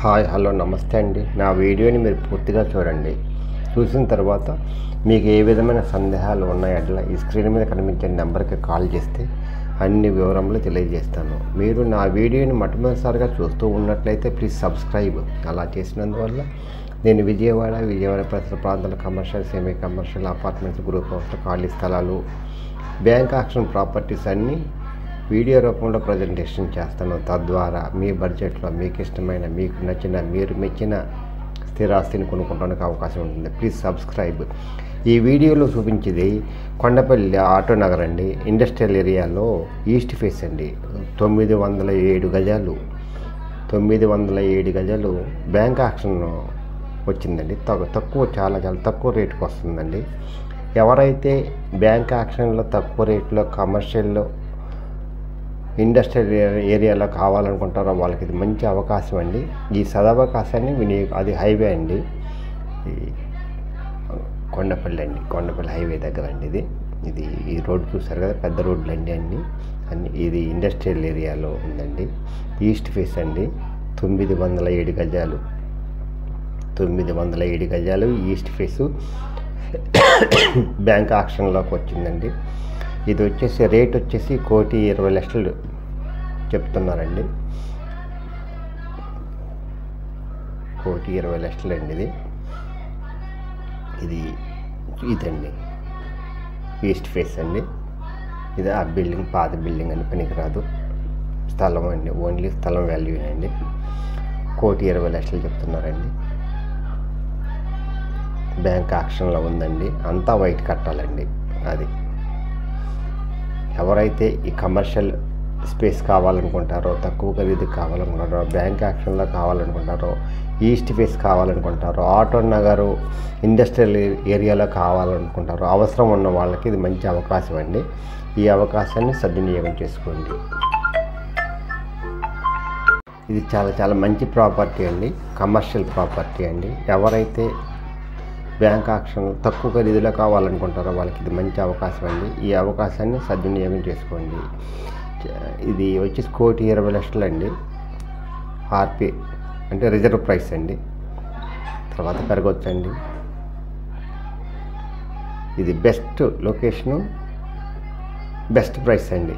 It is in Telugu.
హాయ్ హలో నమస్తే అండి. నా వీడియోని మీరు పూర్తిగా చూడండి. చూసిన తర్వాత మీకు ఏ విధమైన సందేహాలు ఉన్నాయట్లా ఈ స్క్రీన్ మీద కనిపించే నెంబర్కి కాల్ చేస్తే అన్ని వివరములు తెలియజేస్తాను. మీరు నా వీడియోని మొట్టమొదటిసారిగా చూస్తూ ఉన్నట్లయితే ప్లీజ్ సబ్స్క్రైబ్. అలా చేసినందువల్ల నేను విజయవాడ పరిసర ప్రాంతాల commercial, semi commercial, apartments, group హౌస్లు, ఖాళీ స్థలాలు, బ్యాంక్ ఆక్షన్ ప్రాపర్టీస్ అన్నీ వీడియో రూపంలో ప్రజెంటేషన్ చేస్తాను. తద్వారా మీ బడ్జెట్లో మీకు ఇష్టమైన, మీకు నచ్చిన, మీరు మెచ్చిన స్థిరాస్తిని కొనుక్కోవడానికి అవకాశం ఉంటుంది. Please subscribe. ఈ వీడియోలో చూపించేది కొండపల్లి ఆటో నగర్ అండి. ఇండస్ట్రియల్ ఏరియాలో ఈస్ట్ ఫేస్ అండి. 907 గజాలు 907 గజాలు బ్యాంక్ ఆక్షన్ వచ్చిందండి. తక్కువ చాలా తక్కువ రేటుకు వస్తుందండి. ఎవరైతే బ్యాంక్ ఆక్షన్లో తక్కువ రేట్లో కమర్షియల్లో, ఇండస్ట్రియల్ ఏరియాలో కావాలనుకుంటారో వాళ్ళకి ఇది మంచి అవకాశం అండి. ఈ సదవకాశాన్ని అది హైవే అండి, కొండపల్లి హైవే దగ్గర అండి. ఇది ఈ రోడ్డు చూసారు కదా, పెద్ద రోడ్లు అండి అన్ని. ఇది ఇండస్ట్రియల్ ఏరియాలో ఉందండి. ఈస్ట్ ఫేస్ అండి. 907 గజాలు 907 గజాలు ఈస్ట్ ఫేసు బ్యాంక్ ఆక్షన్లోకి వచ్చిందండి. ఇది వచ్చేసి రేట్ వచ్చేసి 1,20,00,000 చెప్తున్నారండి. 1,20,00,000 అండి. ఇదండి ఈస్ట్ ఫేస్ అండి. ఇది ఆ బిల్డింగ్ పాత బిల్డింగ్ అని పనికిరాదు, స్థలం అండి. ఓన్లీ స్థలం వాల్యూ అండి. 1,20,00,000 చెప్తున్నారండి. బ్యాంక్ ఆక్షన్లో ఉందండి. అంతా వైట్ కట్టాలండి. అది ఎవరైతే ఈ కమర్షియల్ స్పేస్ కావాలనుకుంటారో, తక్కువ ఖరీదు కావాలనుకుంటారో, బ్యాంక్ యాక్షన్లో కావాలనుకుంటారో, ఈస్ట్ ఫేస్ కావాలనుకుంటారో, ఆటో నగరు ఇండస్ట్రియల్ ఏరియాలో కావాలనుకుంటారో, అవసరం ఉన్న వాళ్ళకి ఇది మంచి అవకాశం అండి. ఈ అవకాశాన్ని సద్వినియోగం చేసుకోండి. ఇది చాలా మంచి ప్రాపర్టీ అండి, కమర్షియల్ ప్రాపర్టీ అండి. ఎవరైతే బ్యాంక్ ఆక్షన్ తక్కువ ఖరీదులో కావాలనుకుంటారో వాళ్ళకి ఇది మంచి అవకాశం అండి. ఈ అవకాశాన్ని సద్వినియోగం చేసుకోండి. ఇది వచ్చేసి 1,20,00,000 అండి. ఆర్పి అంటే రిజర్వ్ ప్రైస్ అండి, తర్వాత పెరగొచ్చండి. ఇది బెస్ట్ లొకేషను, బెస్ట్ ప్రైస్ అండి.